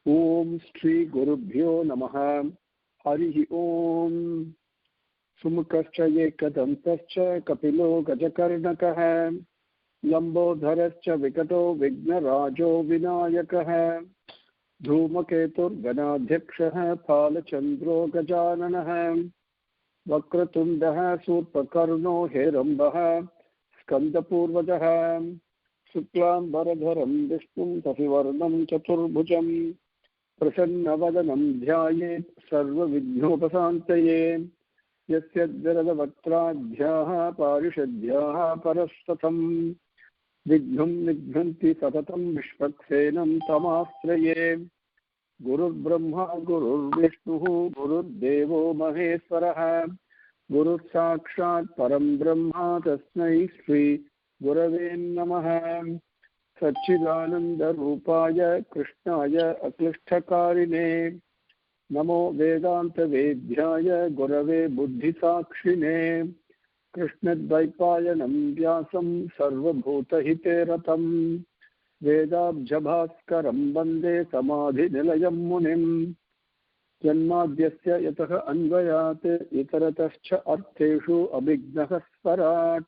Om Shri Gurubhyo Namaha. Harihi Om. Sumukascha Yekadantascha Kapilo Gajakarnakaha. Lambodharascha Vikato Vignarajo Vinayakaha. Dhumaketur Ganadhyakshaha Palachandro Gajananaha. Vakratundaha Surpakarno Herambaha. Skandapurvajaha. Suklam Baradharam Vishnum Tafivarnam Chaturbhujam. Prasannavadanam Dhyayet Sarva Vidhyopasantaye. Yasyadvaradavakradhyaha Parishadhyaha Parastatam. Vidhnum Vidhanti Satatam Vishvaksenam Tamastraye. Gurur Brahma Gurur Vishnuhu Gurur Devo Maheswaraha. Gurur Sakshat Param Brahma Tasmai Shri Gurave Namaha. Satchidananda Rupaya Krishnaya Aklishtakarine. Namo Vedanta Vedhyaya Gurave Buddhisakshine. Krishnadvaipayanam Vyasam Sarvabhutahite Ratam. Vedabjabhaskaram Bande Samadhi Nilayam Munim. Janmadhyasya yataha anvayat itaratascha artheshu abhignaha swarat.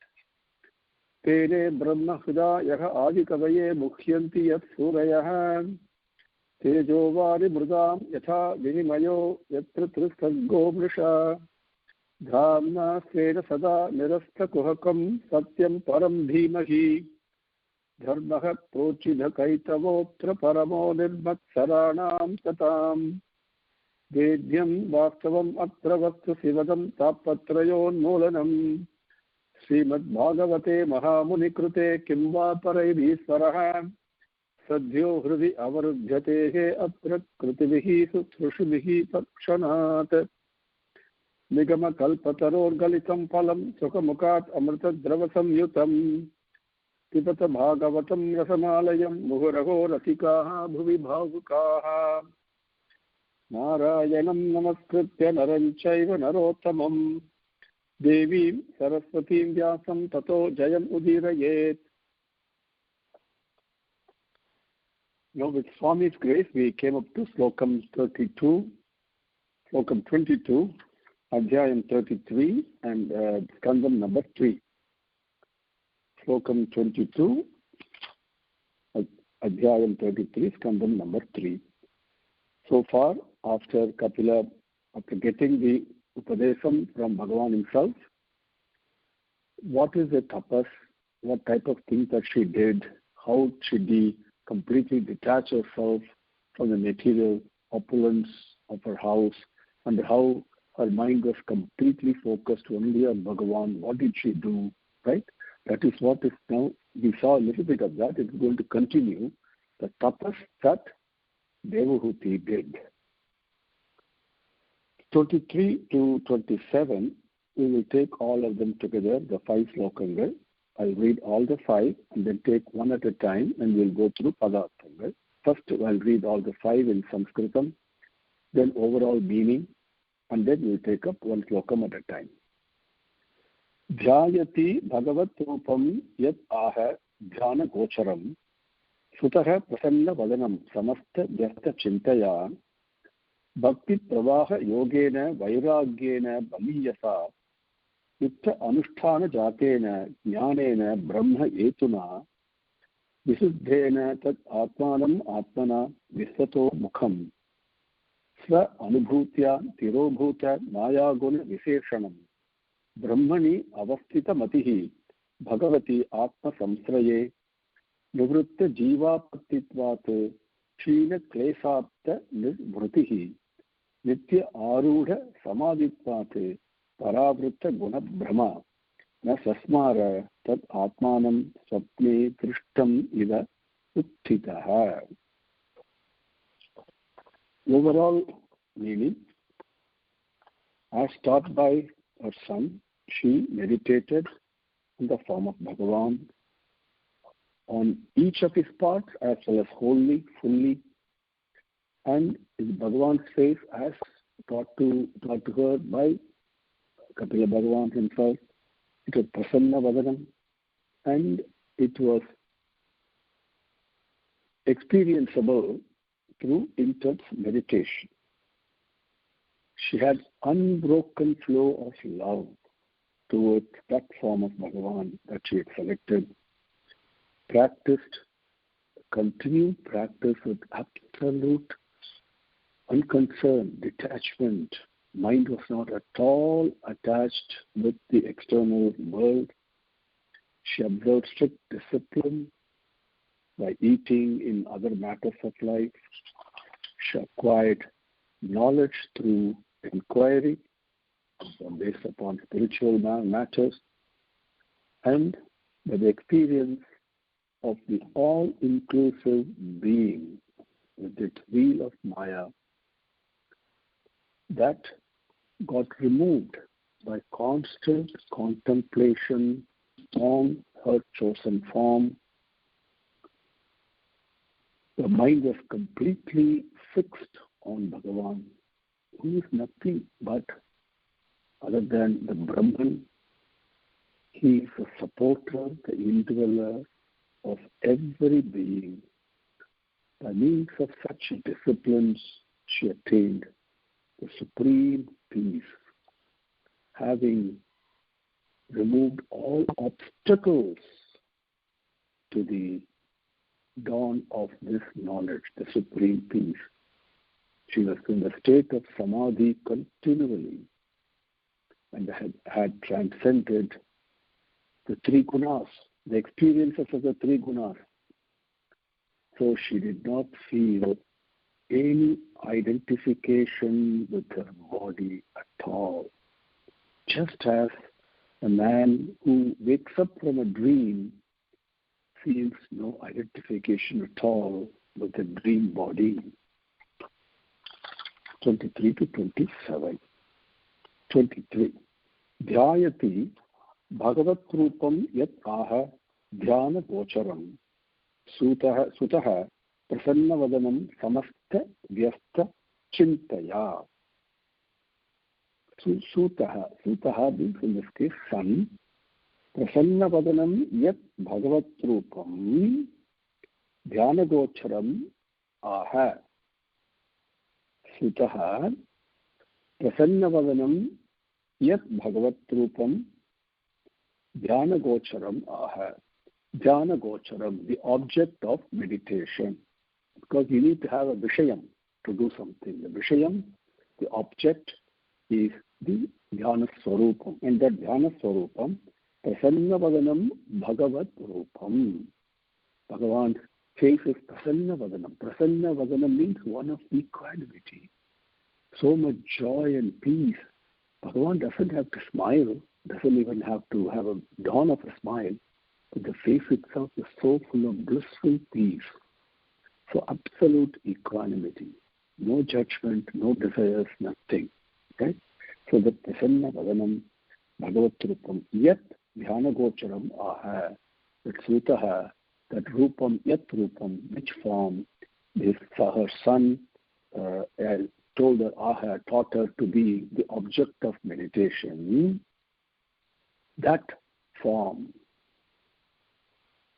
Tere brahma hridayah adikavaye mukhyanti yat surayah. Tejovari mridam yatha vinimayo yatra trisargo vrisha. Dhamna svena sada nirastha kuhakam satyam param dhimahi. Dharmaha prochidha kaitavotra paramo nirmatsaranam tatam. Vedhyam vastavam atra vastu sivadam tapatrayon molanam. Srimad Bhagavate Mahamuni-krute Kimva Paraibhisvaraha. Sadhyo Hridi Avarudhyatehe Atra Kritivihi Sutrushubihi Takshanat. Nigama Kalpataror Galitam Palam Sukhamukat Amrita Dravasam Yutam. Pipata Bhagavatam Rasamalayam Muhuraho Rasikaha Bhuvi Bhavukaha. Narayanam Namaskritya Naranchaiva Narottamam. Devi Saraswati Vyasam Tato Jayam Udirayet. Now with Swami's grace we came up to Slokams 32, Slokam 22, Adhyayam 33 and Skandam number 3. Slokam 22, Adhyayam 33, Skandam number 3. So far, after Kapila, after getting the Upadesam from Bhagavan himself, what is the tapas, what type of things that she did, how should she completely detach herself from the material opulence of her house, and how her mind was completely focused only on Bhagavan. What did she do, right? That is what is now, we saw a little bit of that. It's going to continue, the tapas that Devahuti did. 23 to 27, we will take all of them together, the 5 slokangal. I'll read all the 5 and then take one at a time and we'll go through padarthangal. First, I'll read all the 5 in Sanskritam, then overall meaning, and then we'll take up one slokam at a time. Dhyayati Bhagavat Rupam Yat Aha Dhyana Gocharam Sutaha Prasanna Vadanam Samasta Vyasta Chintaya Bhakti Pravaha Yogena Vairagyena Baliyasa Yutta Anusthana Jatena Jnanena Brahma Etuna Visuddhena Tat Atmanam Atmana Visvato Mukham Sva Anubhutya Tirobhuta Mayaguna Viseshanam Brahmani Avastita Matihi Bhagavati Atma Samsraye Nivrutta Jiva Patitvat Kshina Klesapta Nirvrutihi Nitya Arudha Samadhitvat Paravrutta Guna Brahma Na Sasmara Tat Atmanam Swapne Trishtam Ida Uttitaha. Overall meaning, as taught by her son, she meditated in the form of Bhagavan on each of his parts as well as wholly, fully, and in Bhagavan's face as taught to her by Kapila Bhagavan himself. It was Prasanna Vadanam and it was experienceable through intense meditation. She had unbroken flow of love towards that form of Bhagavan that she had selected, continued practice with absolute unconcern, detachment. Mind was not at all attached with the external world. She observed strict discipline by eating in other matters of life. She acquired knowledge through inquiry based upon spiritual matters, and by the experience of the all-inclusive being with its wheel of Maya that got removed by constant contemplation on her chosen form. The mind was completely fixed on Bhagavan, who is nothing but other than the Brahman. He is the supporter, the indweller of every being. By means of such disciplines, she attained the supreme peace, having removed all obstacles to the dawn of this knowledge, the supreme peace. She was in the state of samadhi continually and had transcended the three gunas, the experiences of the three gunas. So she did not feel any identification with her body at all. Just as a man who wakes up from a dream feels no identification at all with the dream body. 23 to 27. 23. Dhyayati Bhagavat Rupam Yat Aha Dhyana Gocharam Sutaha Prasanna Vadanam Samasta Vyasta Chintaya. Sutaha means in this case son. Prasanna Vadanam Yat Bhagavat Rupam Dhyana Gocharam Aha. Sutaha Prasanna Vadanam Yat Bhagavat Rupam Dhyana Gocharam Aha. Dhyana Gocharam, the object of meditation. Because you need to have a Vishayam to do something. The Vishayam, the object, is the Dhyana Swarupam. And that Dhyana Swarupam, Prasanna Vadanam Bhagavat Rupam. Bhagavan's face is Prasanna Vadanam. Prasanna Vadanam means one of equanimity. So much joy and peace. Bhagavan doesn't have to smile, doesn't even have to have a dawn of a smile. But the face itself is so full of blissful peace. So absolute equanimity. No judgment, no desires, nothing. Okay? So the Prasanna Vadanam Bhagavat Rupam Yat Dhyana Gocharam Aha. That Sutaha, that Rupam Yat Rupam, which form is her son told her, Aha, taught her to be the object of meditation. That form,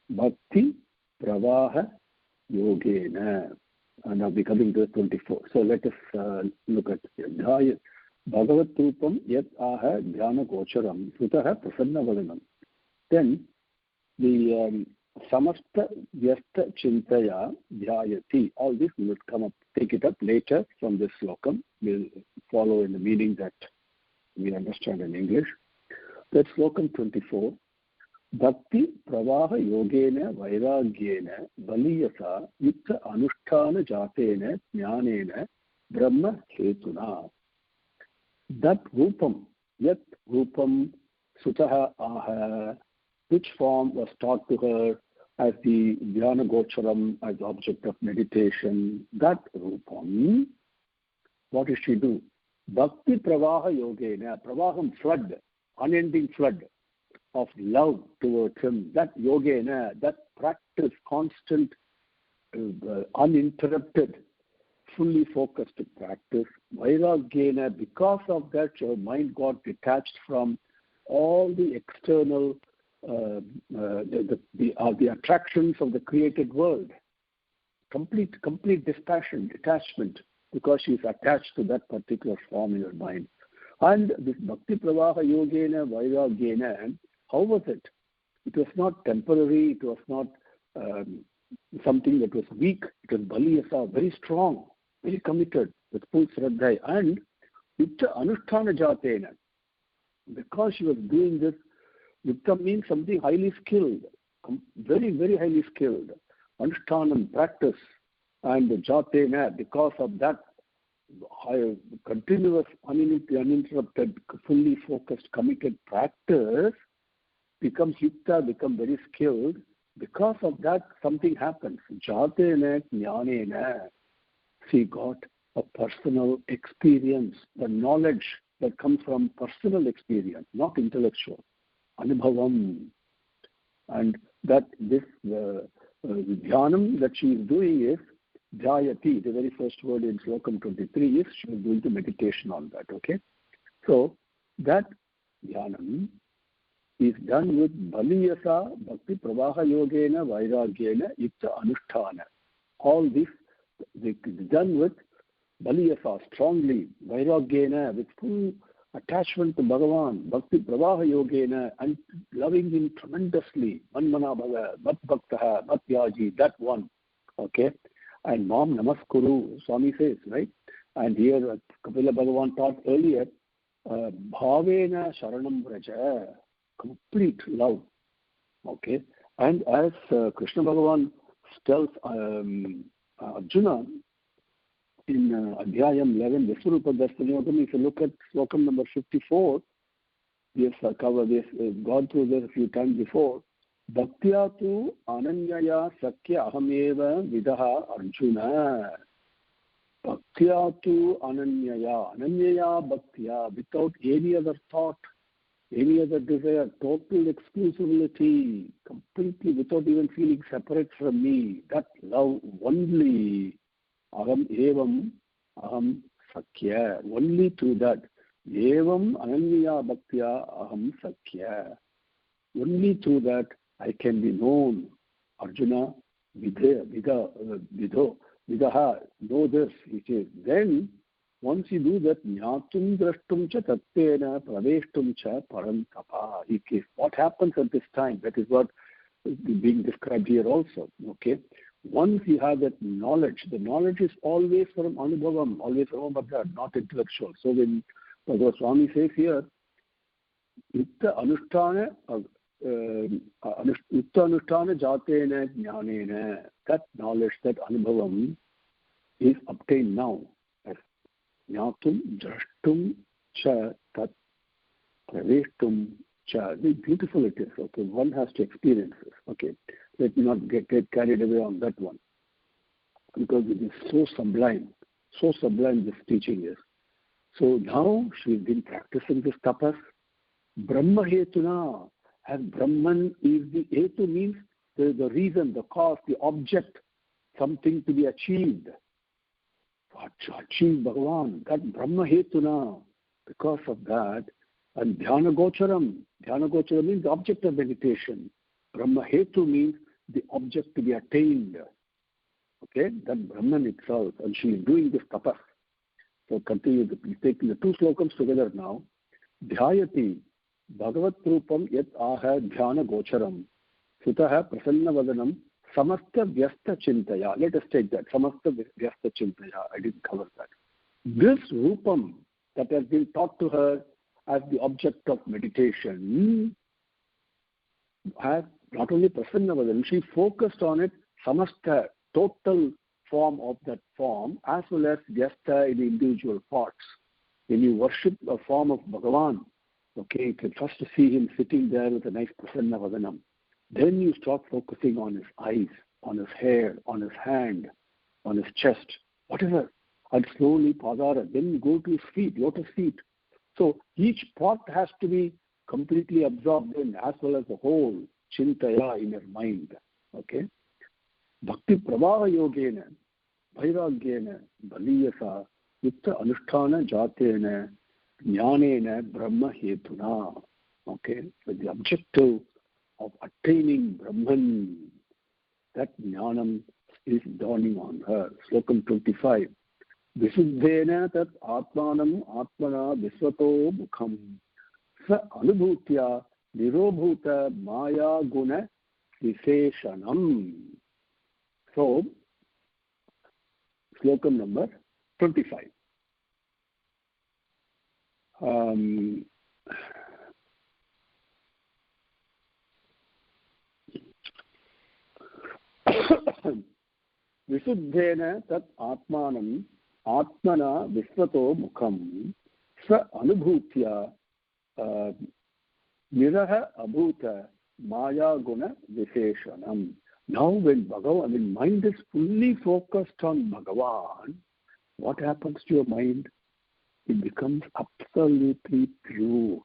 Bhakti Pravaha Yogena. And now we're coming to 24. So let us look at Bhagavat Rupam Yat Aha Dhyana Gocharam Sutaha Prasanna Vadanam. Then the Samasta Vyasta Chintaya Dhyayati. All this we will take it up later from this slokam. We'll follow in the meaning that we understand in English. That's slokam 24. Bhakti Pravaha Yogena Vairagyena Baliyasa Yukta Anushtana Jatena Jnanena Brahma Hetuna. That Rupam, Yat Rupam Sutaha Aha, which form was taught to her as the Dhyana Gocharam, as object of meditation, that Rupam, what did she do? Bhakti Pravaha Yogena, Pravaham flood, unending flood of love towards him, that Yogena, that practice, constant, uninterrupted, fully focused practice. Vairagyena, because of that, her mind got detached from all the external the attractions of the created world. complete detachment, because she is attached to that particular form in her mind. And this Bhakti Pravaha Yogena Vairagyena, how was it? It was not temporary, it was not something that was weak, it was Baliyasa, very strong, very committed, with full Shraddha. And Yukta Anusthana Jatena, because she was doing this, Yukta means something highly skilled, very, very highly skilled. Anushtanam, practice, and Jatena, because of that continuous, uninterrupted, fully focused, committed practice, becomes Yukta, become very skilled. Because of that, something happens. Jatena Jnanena. She got a personal experience, the knowledge that comes from personal experience, not intellectual. Anubhavam. And that this dhyanam that she is doing is Jayati. The very first word in Slokam 23 is she is doing the meditation on that. Okay? So that dhyanam is done with Baliyasa, Bhakti Pravaha Yogena, Vairagyena, Yukta Anusthana. All this is done with Baliyasa, strongly, Vairagyena, with full attachment to Bhagavan, Bhakti Pravaha Yogena, and loving him tremendously. Manmana Bhava, Mat Bhaktaha, Mat Yaji, that one. Okay? And Mam Namaskuru, Swami says, right? And here Kapila Bhagavan taught earlier, Bhavena Sharanam Vraja, complete love. Okay? And as Krishna Bhagavan tells Arjuna in Adhyayam 11, Visvarupa Darsanyogam, if you look at Slokam number 54, we have covered this, gone through this a few times before. Bhaktya tu ananyaya sakya ahameva vidaha Arjuna. Bhaktya tu ananyaya bhaktya, without any other thought, any other desire, total exclusivity, completely without even feeling separate from me, that love only, aham evam, aham sakya, only through that, evam ananya bhaktya aham sakya, only through that I can be known. Arjuna, vidaha, know this, it is. Then, once you do that, jnatum drashtum cha tattena praveshtum cha param tapa. What happens at this time? That is what is being described here also. Okay? Once you have that knowledge, the knowledge is always from Anubhavam, always from Bhagavad, not intellectual. So when Bhagavad Swami says here, Yukta Anusthana Jatena Jnanena, that knowledge, that Anubhavam is obtained now. Jnatum drashtum cha tat praveshtum cha. Very beautiful it is. Okay, one has to experience this. Okay, let me not get carried away on that one, because it is so sublime this teaching is. So now she's been practicing this tapas. Brahma hetuna, as Brahman is the hetu, means the reason, the cause, the object, something to be achieved. To achieve Bhagavan, that Brahma hetuna, because of that, and dhyana gocharam means the object of meditation. Brahma hetu means the object to be attained. Okay, that Brahman itself, and she is doing this tapas. So continue, taking the two slokams together now. Dhyayati Bhagavat Rupam yat aha dhyana gocharam sutaha prasanna vadanam samasta vyasta chintaya. Let us take that. Samasta vyasta chintaya. I didn't cover that. This Rupam that has been taught to her as the object of meditation has not only prasanna vadanam, she focused on it, samasta, total form of that form, as well as vyasta in the individual parts. When you worship a form of Bhagavan, okay, you can first see him sitting there with a nice prasanna vadanam. Then you start focusing on his eyes, on his hair, on his hand, on his chest, whatever. And slowly padara. Then you go to his feet, lotus feet. So each part has to be completely absorbed in, as well as the whole chintaya in your mind. Okay? Bhakti Pravaha Yogena, Vairagyena, Baliyasa, Yukta Anusthana Jatena, Jnanena Brahma Hetuna. Okay? With the objective of attaining Brahman, that jnanam is dawning on her. Slokam 25. Visuddhena tat atmanam atmana visvato mukham sa anubhutya nirobhuta maya guna visheshanam. So, Slokam number 25. Visuddhena tat atmanam atmana visvato mukham sa anubhutya niraha abhuta maya guna visheshanam. Now when mind is fully focused on Bhagavan, what happens to your mind? It becomes absolutely pure.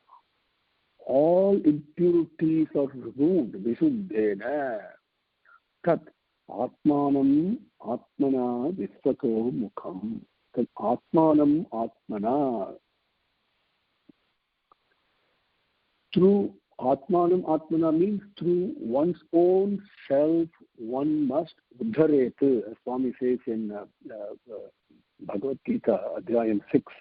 All impurities are removed. Visuddhena tat atmanam atmana visvato mukham. Tat atmanam atmana. Through atmanam atmana means through one's own self, one must uddharet, as Swami says in Bhagavad Gita, Adhyayam 6,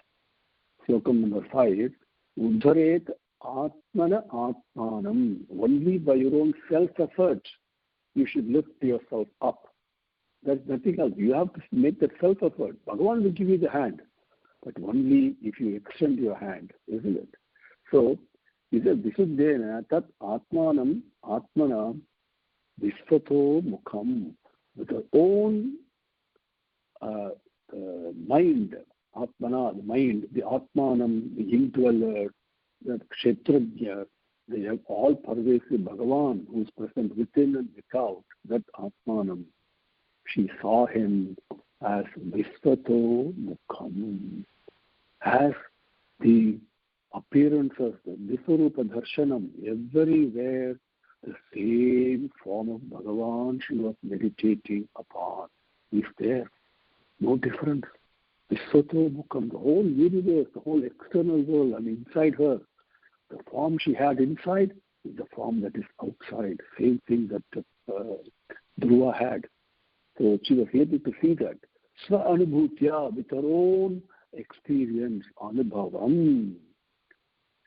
Slokam number 5, uddharet atmana atmanam. Only by your own self-effort you should lift yourself up. There's nothing else. You have to make that self-effort. Bhagavan will give you the hand, but only if you extend your hand, isn't it? So, he said, Visuddhena tat atmanam atmana visvato mukham. With our own mind, atmana, the mind, the atmanam, the indweller, the kshetrajna, the all-pervasive Bhagavan who is present within and without, that atmanam. She saw him as visvato mukham, as the appearances, the Visvarupa Darshanam, everywhere the same form of Bhagavan she was meditating upon is there. No difference. Visvato Mukham, the whole universe, the whole external world, and inside her, the form she had inside is the form that is outside. Same thing that Dhruva had. So she was able to see that. Sva Anubhutya, with her own experience, Anubhavam.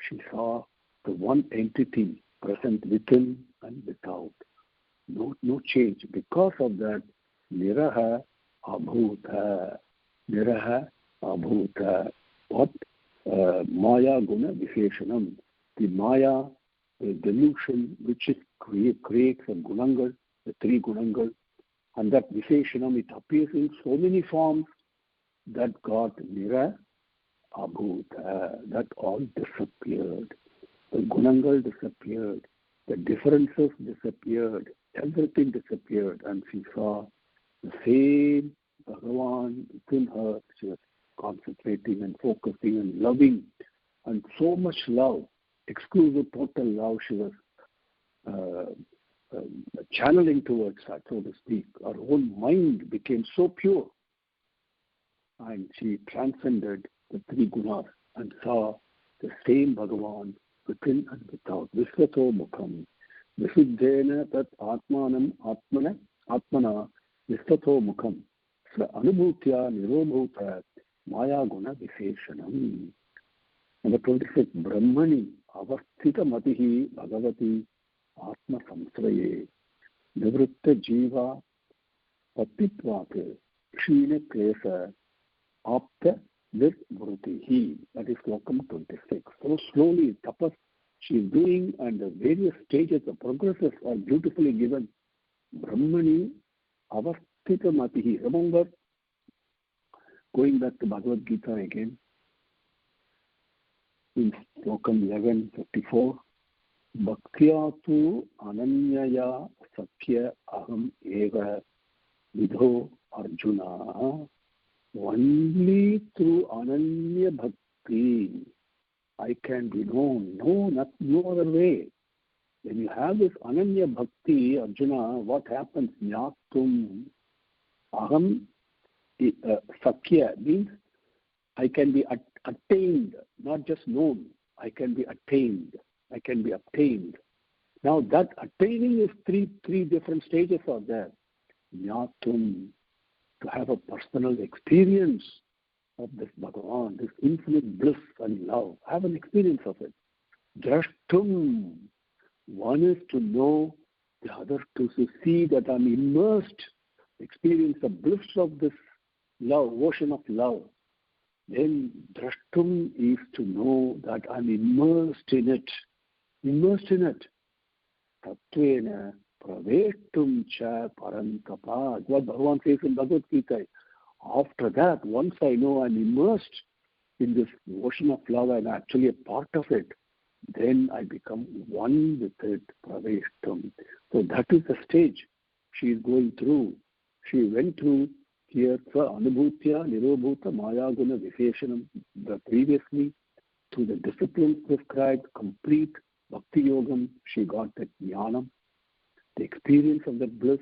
She saw the one entity present within and without. No change. Because of that, Niraha Abhuta. Niraha Abhuta. What? Maya Guna Visheshanam. The Maya, the delusion which it creates a Gunangal, the three Gunangal, and that Visheshanam, it appears in so many forms that got Nira Abhuta, that all disappeared. The Gunangal disappeared. The differences disappeared. Everything disappeared. And she saw the same Bhagavan within her. She was concentrating and focusing and loving. And so much love, exclusive total love, she was channeling towards that, so to speak. Her own mind became so pure. And she transcended the three gunas and saw the same Bhagavan within and without. Visvato Mukham. Visuddhena tat atmanam atmana visvato mukham. Sva anubhutya nirobhuta maya guna visheshanam. Number 26. Brahmani avasthita matihi bhagavati atma samsraye nivritta jiva patitvat kshina klesa apta virvrutihi. That is Slokam 26. So slowly, tapas she is doing, and the various stages, the progresses are beautifully given. Brahmani avasthita matihi. Remember, going back to Bhagavad Gita again, in Slokam 11:54, Bhaktya tu ananyaya Sathya aham eva vidho Arjuna. Only through ananya bhakti I can be known. No other way. When you have this ananya bhakti, Arjuna, what happens? Nyatum aham Sathya means I can be attained, not just known. I can be attained. I can be obtained. Now that attaining is three different stages are there. Jnatum, to have a personal experience of this Bhagavan, this infinite bliss and love. Have an experience of it. Drashtum, one is to know, the other to see that I'm immersed, experience the bliss of this love, ocean of love. Then drashtum is to know that I'm immersed in it. Immersed in it. Tatvena praveshtum cha parantapa. What Bhagavan says in Bhagavad Gita. After that, once I know I'm immersed in this ocean of love and actually a part of it, then I become one with it, praveshtum. So that is the stage she is going through. She went through here, anubhutya, nirobhuta, mayaguna, visheshanam, previously, through the disciplines prescribed, complete bhakti yogam, she got that jnanam, the experience of that bliss,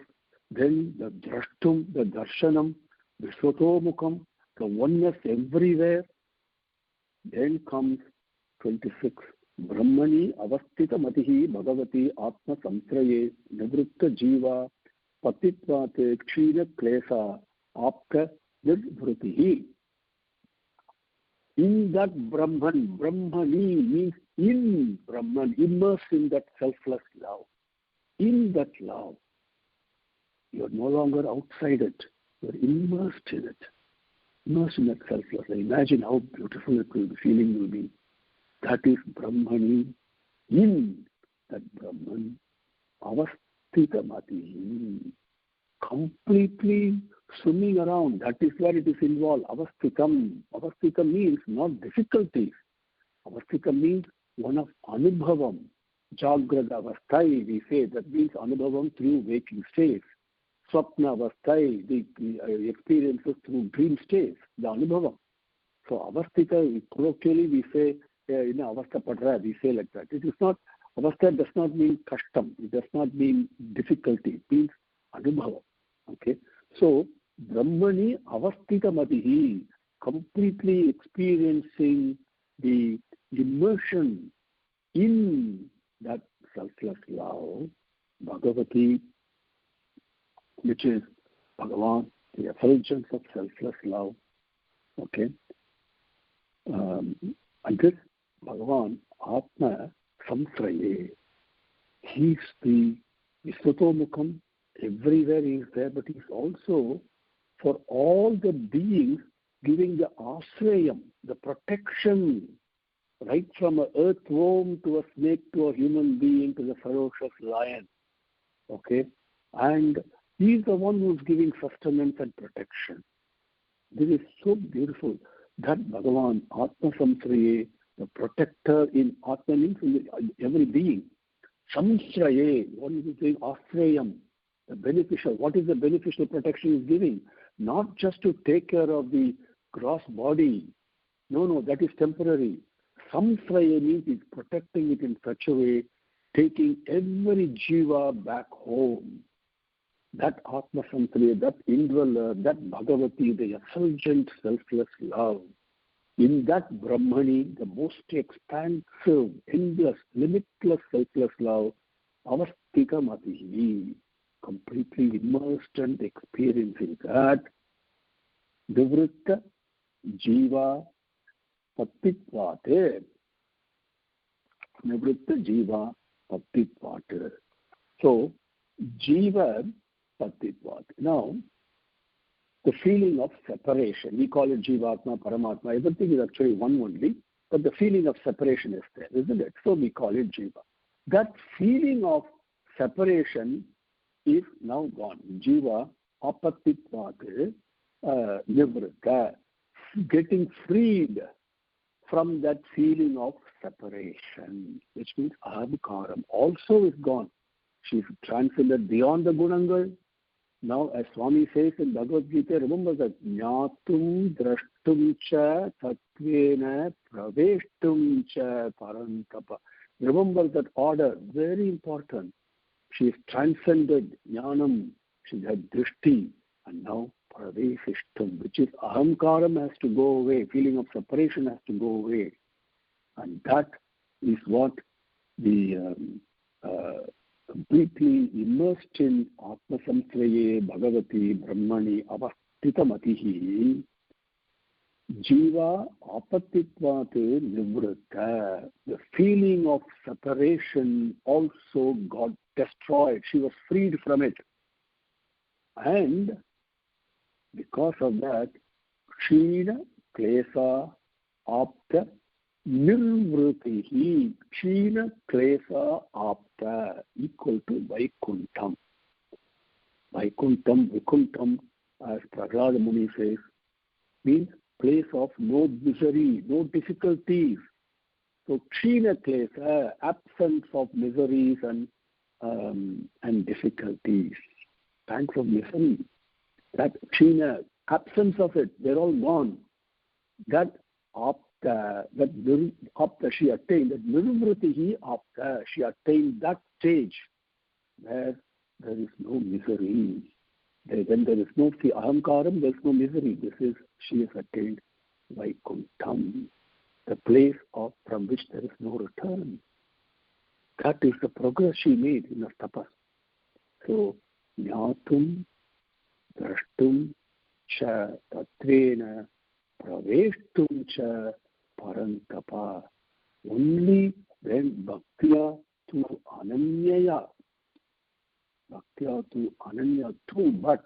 then the drashtum, the darshanam, vishwatomukam, the oneness everywhere. Then comes 26. Brahmani avastita matihi bhagavati atma samsraye nivritta jiva patitvate kshira klesa apka nirvritihi. In that Brahman, Brahmani means in Brahman, immersed in that selfless love. In that love, you are no longer outside it. You are immersed in it. Immersed in that selfless love. Imagine how beautiful it will be, feeling will be. That is Brahmani. In that Brahman, avastita matihi, completely swimming around. That is where it is involved. Avastitam. Avastitam means not difficulties. Avastika means one of anubhavam. Jagrada avasthai, we say, that means anubhavam through waking states. Swapna avasthai, the experiences through dream states, the anubhavam. So avastika, colloquially we say, avastha padra, we say like that. It is not, avastha does not mean kashtam, it does not mean difficulty, it means anubhavam. Okay, so Brahmani avastita matihi, completely experiencing the immersion in that selfless love, Bhagavati, which is Bhagavan, the effulgence of selfless love. Okay, and this Bhagavan, Atma Samsraye, he is the Vishwatomukam, everywhere he is there, but he is also for all the beings giving the ashrayam, the protection, right from an earthworm to a snake to a human being to the ferocious lion. Okay? And he is the one who is giving sustenance and protection. This is so beautiful. That Bhagavan, Atma Samsraye, the protector in Atma means in every being. Samsraye, what is he saying? Ashrayam, the beneficial. What is the beneficial protection he is giving? Not just to take care of the gross body. No, that is temporary. Samsraya means he's protecting it in such a way, taking every jiva back home. That Atma Samsraya, that indweller, that Bhagavati, the effulgent selfless love. In that Brahmani, the most expansive, endless, limitless selfless love, avastika matihi, completely immersed and experiencing that. Nivritta jiva patitvate. Nivritta jiva patitvate. So, jiva patitvate. Now, the feeling of separation, we call it Jivatma, Paramatma, everything is actually one only, but the feeling of separation is there, isn't it? So we call it Jiva. That feeling of separation is now gone. Jiva, apatitvate, nivritta, getting freed from that feeling of separation, which means ahamkaram, also is gone. She's transcended beyond the gunangal. Now, as Swami says in Bhagavad Gita, remember that Jnatum drashtum cha tatvena praveshtum cha parantapa. Remember that order, very important. She is transcended Jnanam, she had drishti, and now praveshishtum, which is ahamkaram has to go away, feeling of separation has to go away. And that is what the completely immersed in Atma Samsraye Bhagavati Brahmani Avasthitamatihi, Jiva Apatitvat Nivritta. The feeling of separation also got destroyed. She was freed from it. And because of that, Kshina Klesa Apta Nirvritihi. Kshina Klesa Apta equal to Vaikuntham. Vaikuntham, as Prahlada Muni says, means place of no misery, no difficulties. So Kshina Klesa, absence of miseries and difficulties. Thanks of misery. That Kshina, absence of it, they're all gone. That Apta, she attained, that Nirvritihi Apta, she attained that stage where there is no misery. When there is no ahamkaram, there is no misery. She has attained Vaikuntham, the place from which there is no return. That is the progress she made in her tapas. So, Jnatum, Drashtum, Cha, Tatrena, Praveshtum, Cha, Parantapa. Only when Bhaktya to Ananyaya, Bhaktya to Ananya too, but,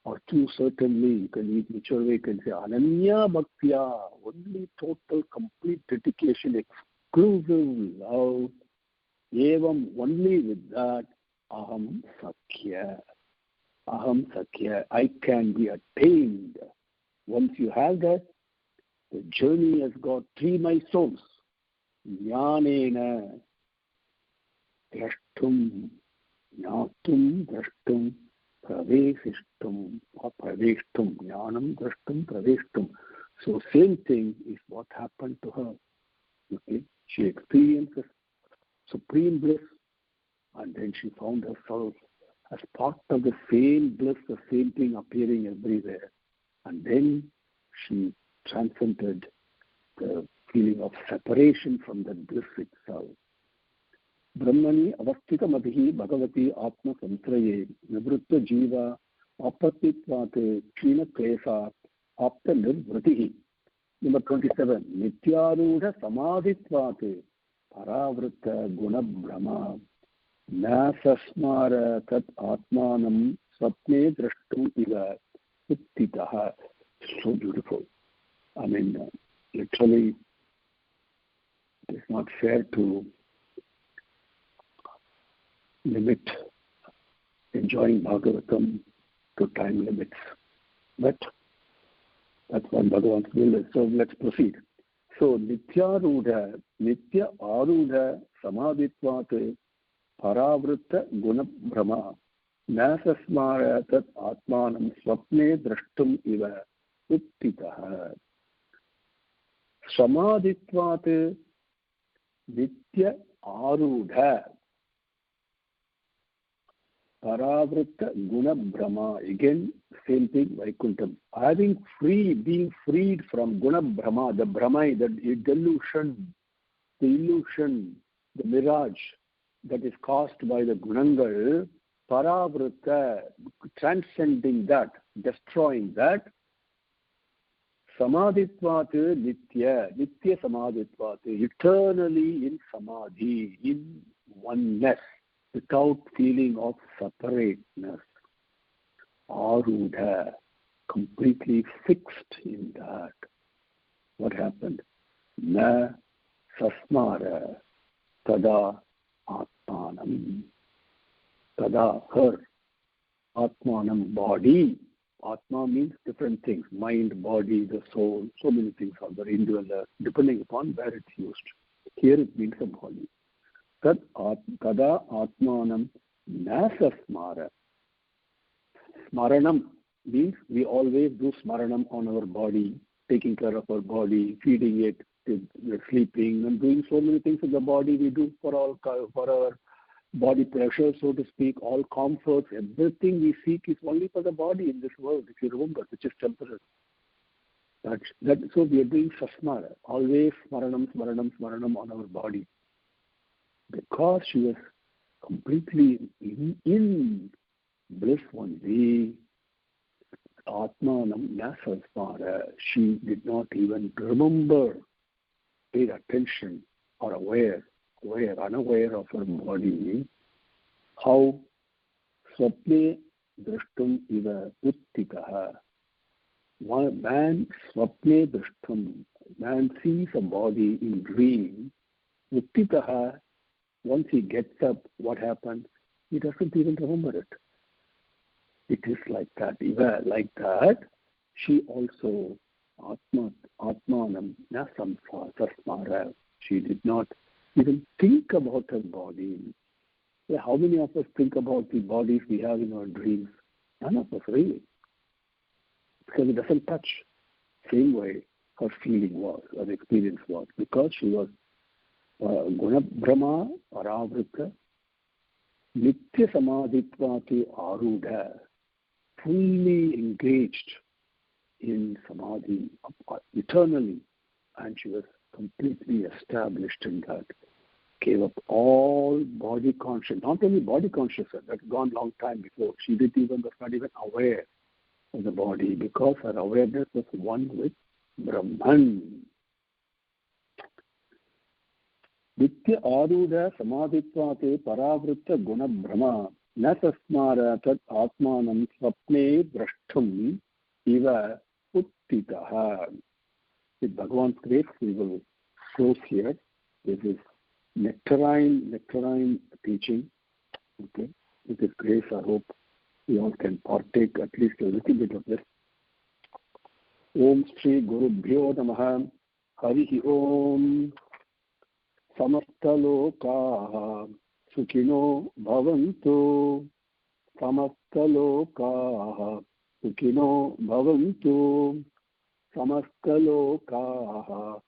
or too certainly, you can use whichever way you can say, Ananya Bhaktya, only total, complete dedication, exclusive love, evam, only with that, Aham Sathya. Aham Sathya, I can be attained. Once you have that, the journey has got 3 milestones. Jnanena, Drashtum, Jnatum, Drashtum, Praveshishtum, or Praveshtum, Jnanam, Drashtum, Praveshtum. So same thing is what happened to her. Okay? She experiences supreme bliss, and then she found herself as part of the same bliss, the same thing appearing everywhere. And then she transcended the feeling of separation from the bliss itself. Brahmani avasthitamatihi bhagavati atma samsraye nivritta jiva apatitvate kshina klesa apta nirvritihi. Number 27. Nityaruda samadhitvate paravritta guna brahma na sasmara tat atmanam swapne drashtum iva uttitaha. So beautiful. I mean, literally, it's not fair to limit enjoying Bhagavatam to time limits. But that's what Bhagavan's will is. So let's proceed. So Nitya Arudha Samadhitvate Paravritta Guna Brahma Nasasmara Tat Atmanam Swapne Drashtum Iva Uttitaha. Samadhitvate Nitya Arudha Paravritta Guna Brahma. Again, same thing, Vaikuntham. Being freed from Guna Brahma, the Brahma, the delusion, the illusion, the mirage that is caused by the Gunangal, Paravritta, transcending that, destroying that, Samadhitvate Nitya Samadhitvate, eternally in Samadhi, in oneness, without feeling of separateness. Arudha, completely fixed in that. What happened? Na sasmara tada atmanam. Tada, her. Atmanam, body. Atma means different things. Mind, body, the soul. So many things are there, individual, depending upon where it's used. Here it means a body. Tada atmanam nasasmara. Smaranam means we always do smaranam on our body, taking care of our body, feeding it, sleeping, and doing so many things in the body we do for our body pleasure, so to speak, all comforts, everything we seek is only for the body in this world, if you remember, which is temporary. So we are doing sasmara, always smaranam on our body. Because she was completely in bliss only. Atmanam nasaspara. She did not even remember, paid attention, or unaware of her body. How swapne drishtum iva uttikaha. Man swapne drishtum. Man sees a body in dream. Uttikaha. Once he gets up, what happens? He doesn't even remember it. It is like that. Like that, she also, Atmanam nasamsara. She did not even think about her body. How many of us think about the bodies we have in our dreams? None of us, really. Because it doesn't touch same way her feeling was, her experience was. Because she was Guna Brahma Paravrita Nitya Samadhitvati Arudha, fully engaged in Samadhi eternally, and she was completely established in that. Gave up all body conscious, not only body consciousness, that had gone long time before. She was not even aware of the body because her awareness was one with Brahman. Nitya Arudha Samadhitvate Paravritta Guna Brahma Na Tasmara Tat Atmanam Swapne Drashtum Iva Uttitaha. With Bhagavan's grace, we will close here. This is nectarine teaching. Okay. With His grace, I hope we all can partake at least a little bit of this. Om Shri Guru Bhyo Namaha. Harihi Om. Samastalokaha Sukhino Bhavantu. Samastalokaha Sukhino Bhavantu. Samastalokaha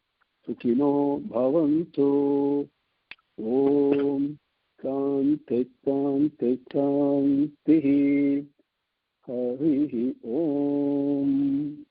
Sukhino Bhavantu. Om Shanti Shanti Shanti. Harihi Om.